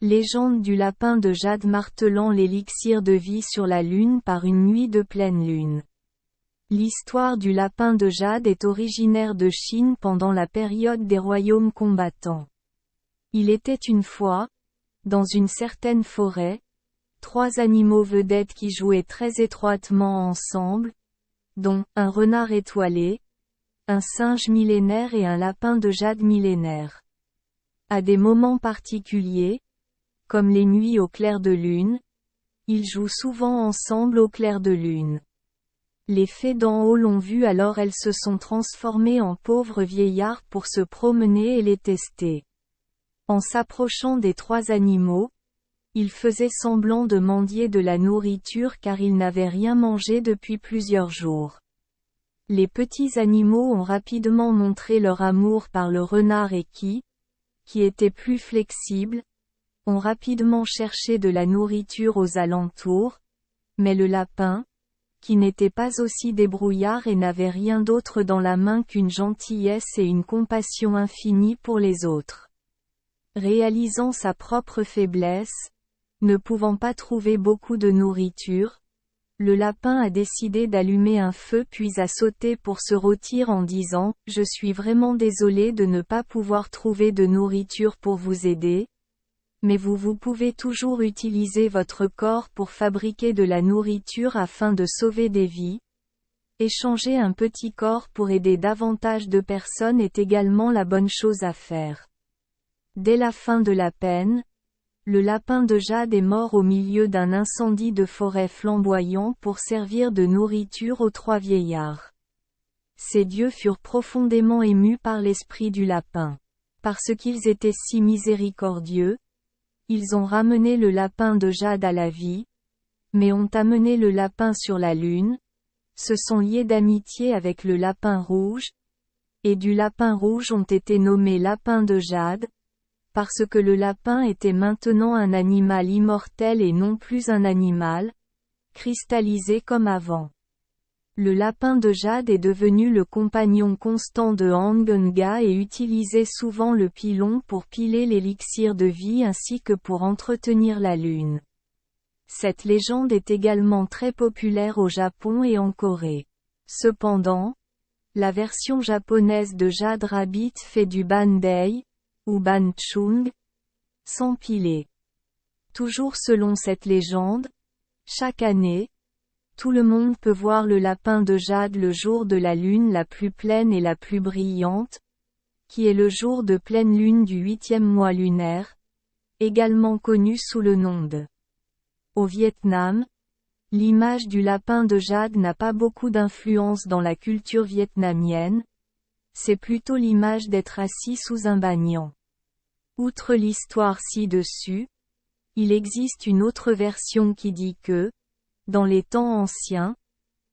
Légende du lapin de jade martelant l'élixir de vie sur la lune par une nuit de pleine lune. L'histoire du lapin de jade est originaire de Chine pendant la période des royaumes combattants. Il était une fois, dans une certaine forêt, trois animaux vedettes qui jouaient très étroitement ensemble, dont un renard étoilé, un singe millénaire et un lapin de jade millénaire. À des moments particuliers, comme les nuits au clair de lune, ils jouent souvent ensemble au clair de lune. Les fées d'en haut l'ont vu, alors elles se sont transformées en pauvres vieillards pour se promener et les tester. En s'approchant des trois animaux, ils faisaient semblant de mendier de la nourriture car ils n'avaient rien mangé depuis plusieurs jours. Les petits animaux ont rapidement montré leur amour par le renard et qui était plus flexible, ont rapidement cherché de la nourriture aux alentours, mais le lapin, qui n'était pas aussi débrouillard et n'avait rien d'autre dans la main qu'une gentillesse et une compassion infinie pour les autres. Réalisant sa propre faiblesse, ne pouvant pas trouver beaucoup de nourriture, le lapin a décidé d'allumer un feu puis a sauté pour se rôtir en disant « Je suis vraiment désolé de ne pas pouvoir trouver de nourriture pour vous aider, mais vous pouvez toujours utiliser votre corps pour fabriquer de la nourriture afin de sauver des vies. Échanger un petit corps pour aider davantage de personnes est également la bonne chose à faire. » Dès la fin de la peine, le lapin de jade est mort au milieu d'un incendie de forêt flamboyant pour servir de nourriture aux trois vieillards. Ces dieux furent profondément émus par l'esprit du lapin. Parce qu'ils étaient si miséricordieux, ils ont ramené le lapin de jade à la vie, mais ont amené le lapin sur la lune, se sont liés d'amitié avec le lapin rouge, et du lapin rouge ont été nommés lapins de jade, parce que le lapin était maintenant un animal immortel et non plus un animal, cristallisé comme avant. Le lapin de jade est devenu le compagnon constant de Angunga et utilisait souvent le pilon pour piler l'élixir de vie ainsi que pour entretenir la lune. Cette légende est également très populaire au Japon et en Corée. Cependant, la version japonaise de Jade Rabbit fait du bandei, ou banchung, sans piler. Toujours selon cette légende, chaque année, tout le monde peut voir le lapin de jade le jour de la lune la plus pleine et la plus brillante, qui est le jour de pleine lune du 8e mois lunaire, également connu sous le nom de. Au Vietnam, l'image du lapin de jade n'a pas beaucoup d'influence dans la culture vietnamienne, c'est plutôt l'image d'être assis sous un banyan. Outre l'histoire ci-dessus, il existe une autre version qui dit que, dans les temps anciens,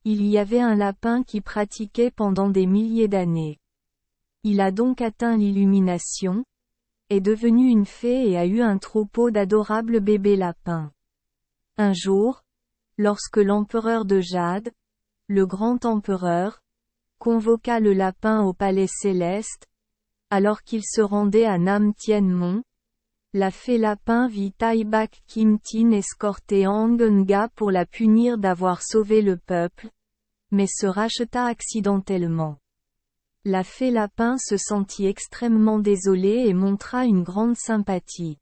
il y avait un lapin qui pratiquait pendant des milliers d'années. Il a donc atteint l'illumination, est devenu une fée et a eu un troupeau d'adorables bébés lapins. Un jour, lorsque l'empereur de Jade, le grand empereur, convoqua le lapin au palais céleste, alors qu'il se rendait à Nam Tien Mon, la fée lapin vit Tai Bak Kim Tin escorter Angunga pour la punir d'avoir sauvé le peuple, mais se racheta accidentellement. La fée lapin se sentit extrêmement désolée et montra une grande sympathie.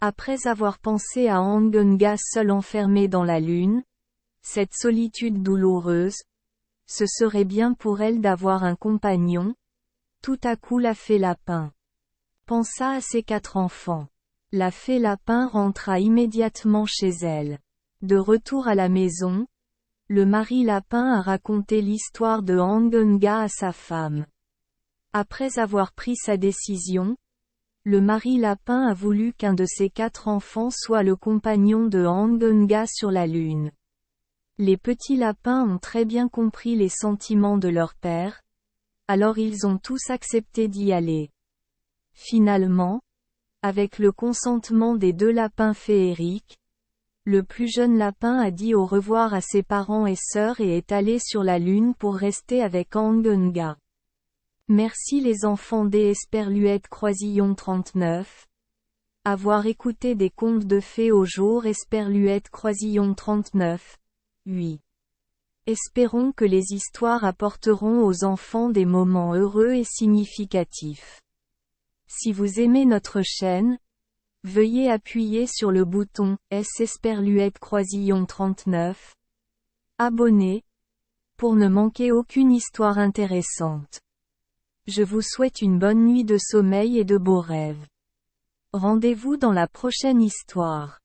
Après avoir pensé à Angunga seul enfermé dans la lune, cette solitude douloureuse, ce serait bien pour elle d'avoir un compagnon. Tout à coup la fée lapin pensa à ses 4 enfants. La fée lapin rentra immédiatement chez elle. De retour à la maison, le mari lapin a raconté l'histoire de Angunga à sa femme. Après avoir pris sa décision, le mari lapin a voulu qu'un de ses 4 enfants soit le compagnon de Angunga sur la lune. Les petits lapins ont très bien compris les sentiments de leur père, alors ils ont tous accepté d'y aller. Finalement, avec le consentement des 2 lapins féeriques, le plus jeune lapin a dit au revoir à ses parents et sœurs et est allé sur la lune pour rester avec Angunga. Merci les enfants d'Esperluette Croisillon 39. Avoir écouté des contes de fées au jour Esperluette Croisillon 39. 8. Espérons que les histoires apporteront aux enfants des moments heureux et significatifs. Si vous aimez notre chaîne, veuillez appuyer sur le bouton S Esperluette Croisillon 39. Abonner, pour ne manquer aucune histoire intéressante. Je vous souhaite une bonne nuit de sommeil et de beaux rêves. Rendez-vous dans la prochaine histoire.